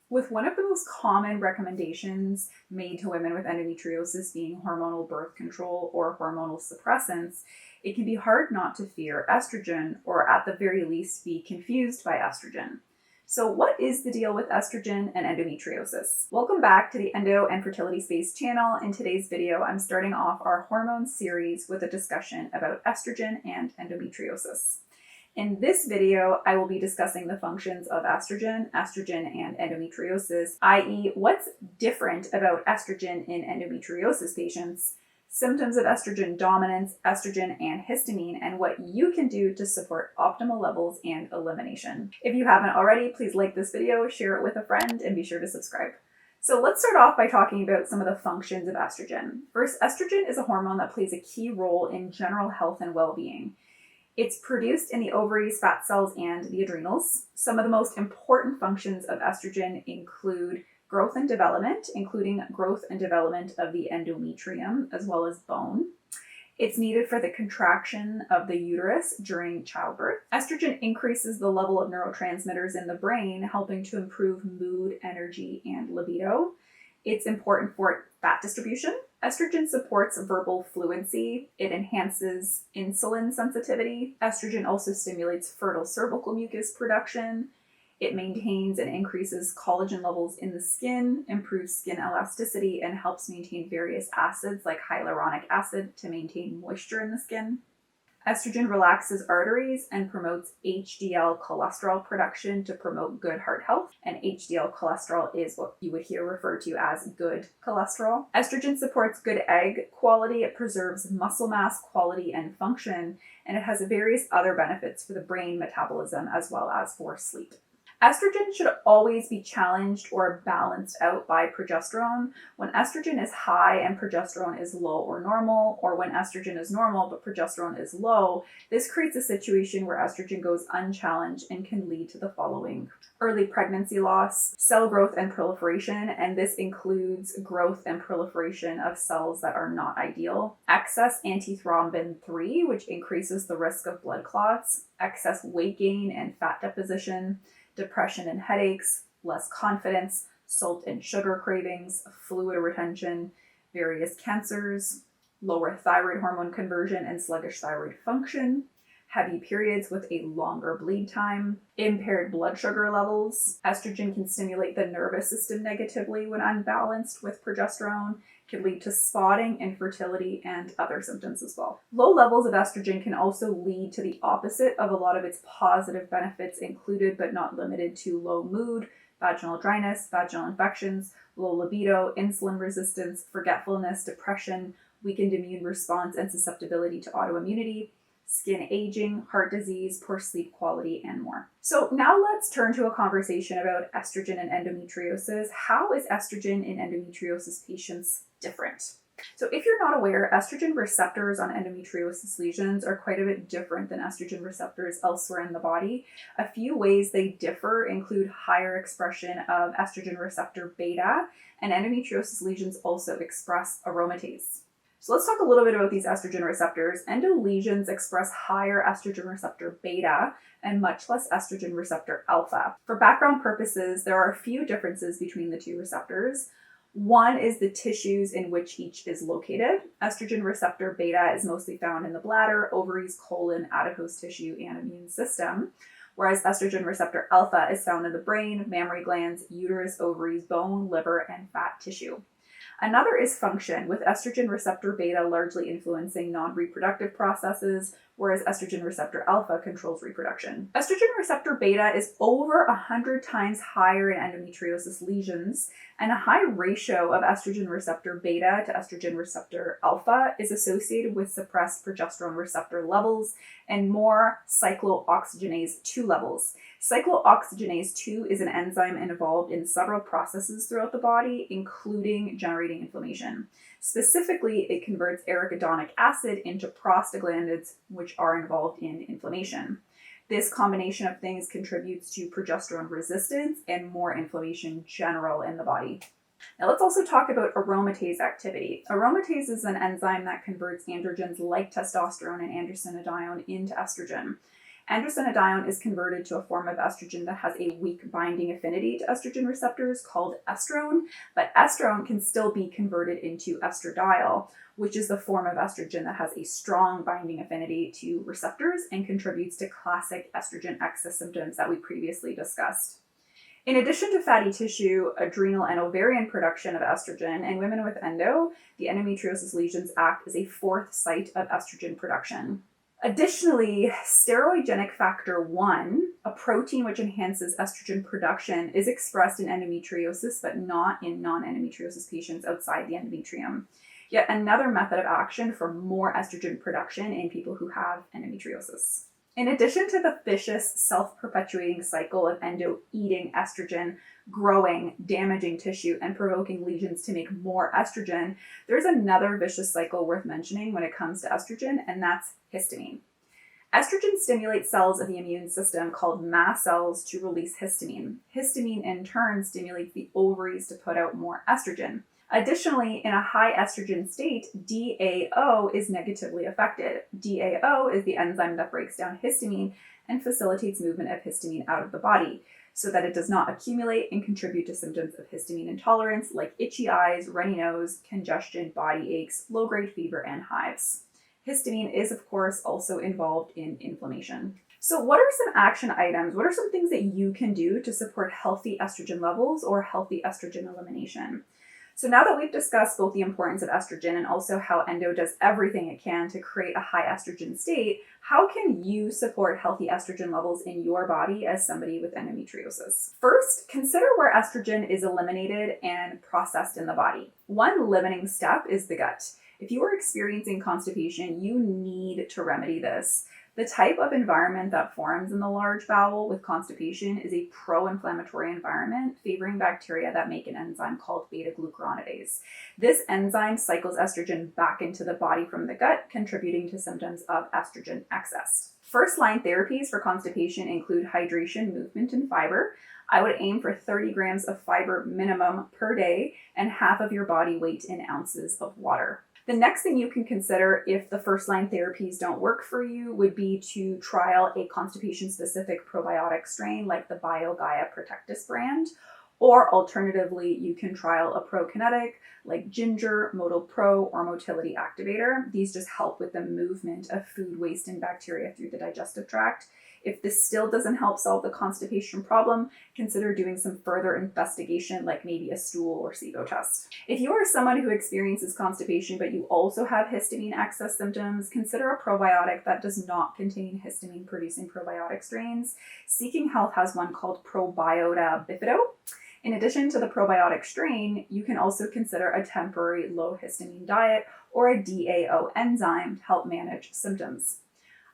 With one of the most common recommendations made to women with endometriosis being hormonal birth control or hormonal suppressants, it can be hard not to fear estrogen, or at the very least be confused by estrogen. So what is the deal with estrogen and endometriosis? Welcome back to the Endo and Fertility Space channel. In today's video, I'm starting off our hormone series with a discussion about estrogen and endometriosis. In this video, I will be discussing the functions of estrogen and endometriosis, i.e. what's different about estrogen in endometriosis patients, symptoms of estrogen dominance, estrogen and histamine, and what you can do to support optimal levels and elimination. If you haven't already, please like this video, share it with a friend, and be sure to subscribe. So let's start off by talking about some of the functions of estrogen. First, estrogen is a hormone that plays a key role in general health and well-being. It's produced in the ovaries, fat cells, and the adrenals. Some of the most important functions of estrogen include growth and development, including growth and development of the endometrium as well as bone. It's needed for the contraction of the uterus during childbirth. Estrogen increases the level of neurotransmitters in the brain, helping to improve mood, energy, and libido. It's important for fat distribution. Estrogen supports verbal fluency. It enhances insulin sensitivity. Estrogen also stimulates fertile cervical mucus production. It maintains and increases collagen levels in the skin, improves skin elasticity, and helps maintain various acids like hyaluronic acid to maintain moisture in the skin. Estrogen relaxes arteries and promotes HDL cholesterol production to promote good heart health. And HDL cholesterol is what you would hear referred to as good cholesterol. Estrogen supports good egg quality. It preserves muscle mass quality and function. And it has various other benefits for the brain metabolism as well as for sleep. Estrogen should always be challenged or balanced out by progesterone. When estrogen is high and progesterone is low or normal, or when estrogen is normal but progesterone is low, this creates a situation where estrogen goes unchallenged and can lead to the following: early pregnancy loss, cell growth and proliferation, and this includes growth and proliferation of cells that are not ideal, excess antithrombin 3, which increases the risk of blood clots, excess weight gain and fat deposition, depression and headaches, less confidence, salt and sugar cravings, fluid retention, various cancers, lower thyroid hormone conversion and sluggish thyroid function, heavy periods with a longer bleed time, impaired blood sugar levels. Estrogen can stimulate the nervous system negatively when unbalanced with progesterone, can lead to spotting, infertility, and other symptoms as well. Low levels of estrogen can also lead to the opposite of a lot of its positive benefits, included but not limited to low mood, vaginal dryness, vaginal infections, low libido, insulin resistance, forgetfulness, depression, weakened immune response and susceptibility to autoimmunity, skin aging, heart disease, poor sleep quality, and more. So now let's turn to a conversation about estrogen and endometriosis. How is estrogen in endometriosis patients different? So if you're not aware, estrogen receptors on endometriosis lesions are quite a bit different than estrogen receptors elsewhere in the body. A few ways they differ include higher expression of estrogen receptor beta, and endometriosis lesions also express aromatase. So let's talk a little bit about these estrogen receptors. Endo lesions express higher estrogen receptor beta and much less estrogen receptor alpha. For background purposes, there are a few differences between the two receptors. One is the tissues in which each is located. Estrogen receptor beta is mostly found in the bladder, ovaries, colon, adipose tissue, and immune system, whereas estrogen receptor alpha is found in the brain, mammary glands, uterus, ovaries, bone, liver, and fat tissue. Another is function, with estrogen receptor beta largely influencing non-reproductive processes, whereas estrogen receptor alpha controls reproduction. Estrogen receptor beta is over 100 times higher in endometriosis lesions, and a high ratio of estrogen receptor beta to estrogen receptor alpha is associated with suppressed progesterone receptor levels and more cyclooxygenase 2 levels. Cyclooxygenase 2 is an enzyme involved in several processes throughout the body, including generating inflammation. Specifically, it converts arachidonic acid into prostaglandins, which are involved in inflammation. This combination of things contributes to progesterone resistance and more inflammation general in the body. Now let's also talk about aromatase activity. Aromatase is an enzyme that converts androgens like testosterone and androstenedione into estrogen. Androstenedione is converted to a form of estrogen that has a weak binding affinity to estrogen receptors called estrone, but estrone can still be converted into estradiol, which is the form of estrogen that has a strong binding affinity to receptors and contributes to classic estrogen excess symptoms that we previously discussed. In addition to fatty tissue, adrenal, and ovarian production of estrogen, in women with endo, the endometriosis lesions act as a fourth site of estrogen production. Additionally, steroidogenic factor 1, a protein which enhances estrogen production, is expressed in endometriosis but not in non-endometriosis patients outside the endometrium. Yet another method of action for more estrogen production in people who have endometriosis. In addition to the vicious self-perpetuating cycle of endo eating estrogen, growing, damaging tissue, and provoking lesions to make more estrogen, there's another vicious cycle worth mentioning when it comes to estrogen, and that's histamine. Estrogen stimulates cells of the immune system called mast cells to release histamine. Histamine in turn stimulates the ovaries to put out more estrogen. Additionally, in a high estrogen state, DAO is negatively affected. DAO is the enzyme that breaks down histamine and facilitates movement of histamine out of the body so that it does not accumulate and contribute to symptoms of histamine intolerance like itchy eyes, runny nose, congestion, body aches, low-grade fever, and hives. Histamine is, of course, also involved in inflammation. So what are some action items? What are some things that you can do to support healthy estrogen levels or healthy estrogen elimination? So now that we've discussed both the importance of estrogen and also how endo does everything it can to create a high estrogen state, how can you support healthy estrogen levels in your body as somebody with endometriosis? First, consider where estrogen is eliminated and processed in the body. One limiting step is the gut. If you are experiencing constipation, you need to remedy this. The type of environment that forms in the large bowel with constipation is a pro-inflammatory environment favoring bacteria that make an enzyme called beta-glucuronidase. This enzyme cycles estrogen back into the body from the gut, contributing to symptoms of estrogen excess. First-line therapies for constipation include hydration, movement, and fiber. I would aim for 30 grams of fiber minimum per day and half of your body weight in ounces of water. The next thing you can consider if the first-line therapies don't work for you would be to trial a constipation-specific probiotic strain like the BioGaia Protectis brand, or alternatively, you can trial a prokinetic like Ginger, Motil Pro, or Motility Activator. These just help with the movement of food waste and bacteria through the digestive tract. If this still doesn't help solve the constipation problem, consider doing some further investigation like maybe a stool or SIBO test. If you are someone who experiences constipation but you also have histamine excess symptoms, consider a probiotic that does not contain histamine-producing probiotic strains. Seeking Health has one called Probiota Bifido. In addition to the probiotic strain, you can also consider a temporary low histamine diet or a DAO enzyme to help manage symptoms.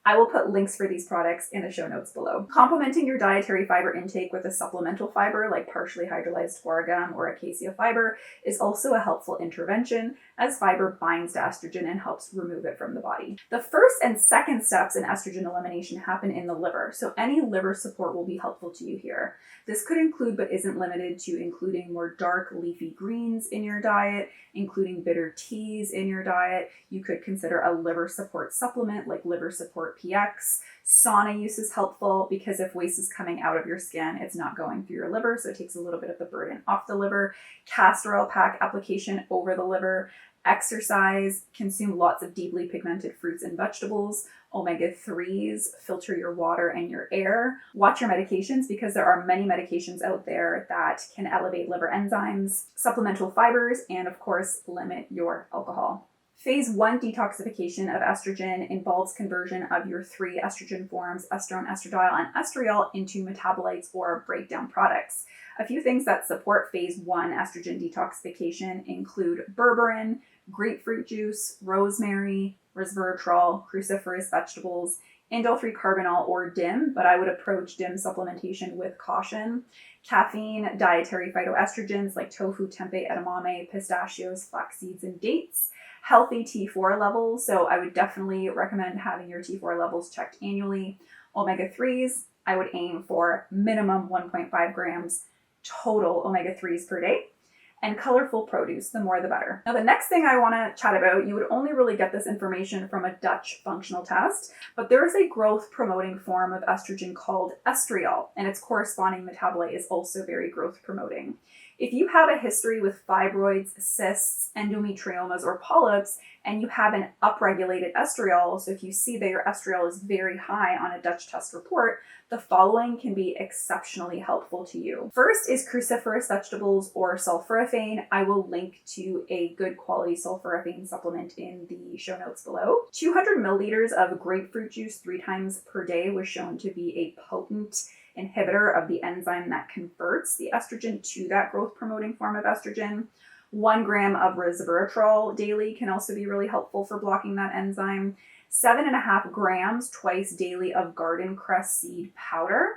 I will put links for these products in the show notes below. Complementing your dietary fiber intake with a supplemental fiber like partially hydrolyzed squaragum or acacia fiber is also a helpful intervention as fiber binds to estrogen and helps remove it from the body. The first and second steps in estrogen elimination happen in the liver, so any liver support will be helpful to you here. This could include, but isn't limited to, including more dark leafy greens in your diet, including bitter teas in your diet. You could consider a liver support supplement like Liver Support PX. Sauna use is helpful because if waste is coming out of your skin, it's not going through your liver, so it takes a little bit of the burden off the liver. Castor oil pack application over the liver. Exercise, consume lots of deeply pigmented fruits and vegetables. Omega-3s, filter your water and your air. Watch your medications because there are many medications out there that can elevate liver enzymes. Supplemental fibers, and of course, limit your alcohol. Phase 1 detoxification of estrogen involves conversion of your 3 estrogen forms, estrone, estradiol, and estriol, into metabolites or breakdown products. A few things that support phase 1 estrogen detoxification include berberine, grapefruit juice, rosemary, resveratrol, cruciferous vegetables, indole-3-carbinol or DIM, but I would approach DIM supplementation with caution. Caffeine, dietary phytoestrogens like tofu, tempeh, edamame, pistachios, flax seeds, and dates. Healthy T4 levels, so I would definitely recommend having your T4 levels checked annually. Omega-3s, I would aim for minimum 1.5 grams total omega-3s per day. and colorful produce, the more the better. Now, the next thing I want to chat about, you would only really get this information from a Dutch functional test, but there is a growth promoting form of estrogen called estriol, and its corresponding metabolite is also very growth promoting. If you have a history with fibroids, cysts, endometriomas, or polyps, and you have an upregulated estriol, so if you see that your estriol is very high on a Dutch test report, the following can be exceptionally helpful to you. First is cruciferous vegetables or sulforaphane. I will link to a good quality sulforaphane supplement in the show notes below. 200 milliliters of grapefruit juice 3 times per day was shown to be a potent inhibitor of the enzyme that converts the estrogen to that growth promoting form of estrogen. 1 gram of resveratrol daily can also be really helpful for blocking that enzyme. 7.5 grams twice daily of garden cress seed powder.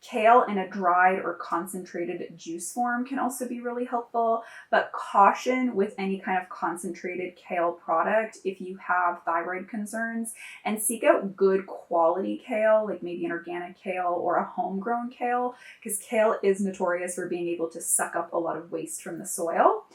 Kale in a dried or concentrated juice form can also be really helpful, but caution with any kind of concentrated kale product if you have thyroid concerns, and seek out good quality kale, like maybe an organic kale or a homegrown kale, because kale is notorious for being able to suck up a lot of waste from the soil.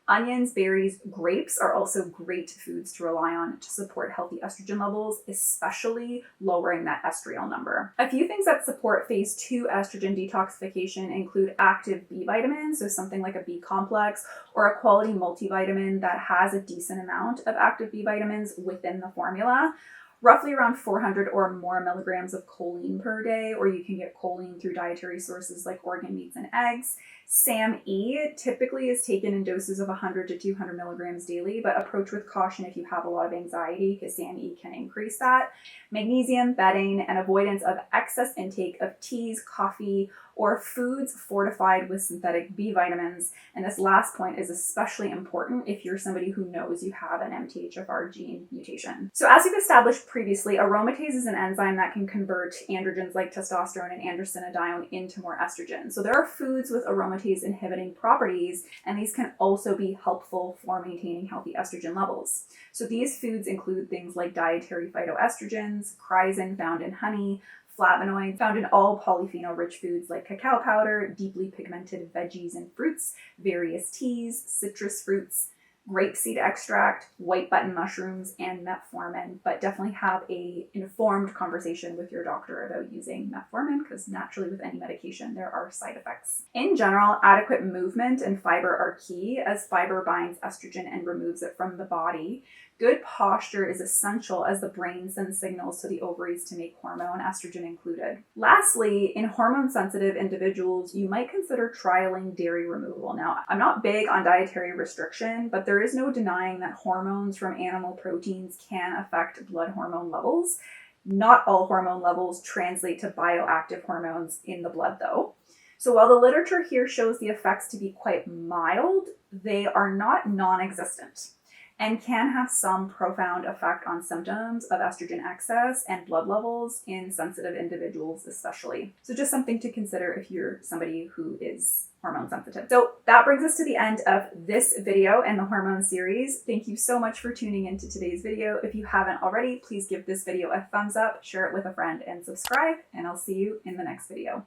Onions, berries, grapes are also great foods to rely on to support healthy estrogen levels, especially lowering that estriol number. A few things that support phase 2 estrogen detoxification include active B vitamins, so something like a B complex or a quality multivitamin that has a decent amount of active B vitamins within the formula. Roughly around 400 or more milligrams of choline per day, or you can get choline through dietary sources like organ meats and eggs. SAMe typically is taken in doses of 100 to 200 milligrams daily, but approach with caution if you have a lot of anxiety, because SAMe can increase that. Magnesium, betaine, and avoidance of excess intake of teas, coffee, or foods fortified with synthetic B vitamins. And this last point is especially important if you're somebody who knows you have an MTHFR gene mutation. So as we've established previously, aromatase is an enzyme that can convert androgens like testosterone and androstenedione into more estrogen. So there are foods with aromatase inhibiting properties, and these can also be helpful for maintaining healthy estrogen levels. So these foods include things like dietary phytoestrogens, chrysin found in honey, flavonoids found in all polyphenol-rich foods like cacao powder, deeply pigmented veggies and fruits, various teas, citrus fruits, grapeseed extract, white button mushrooms, and metformin, but definitely have a informed conversation with your doctor about using metformin, because naturally with any medication there are side effects. In general, adequate movement and fiber are key, as fiber binds estrogen and removes it from the body. Good posture is essential as the brain sends signals to the ovaries to make hormone, estrogen included. Lastly, in hormone-sensitive individuals, you might consider trialing dairy removal. Now, I'm not big on dietary restriction, but there is no denying that hormones from animal proteins can affect blood hormone levels. Not all hormone levels translate to bioactive hormones in the blood, though. So while the literature here shows the effects to be quite mild, they are not non-existent and can have some profound effect on symptoms of estrogen excess and blood levels in sensitive individuals especially. So just something to consider if you're somebody who is hormone sensitive. So that brings us to the end of this video and the hormone series. Thank you so much for tuning into today's video. If you haven't already, please give this video a thumbs up, share it with a friend, and subscribe, and I'll see you in the next video.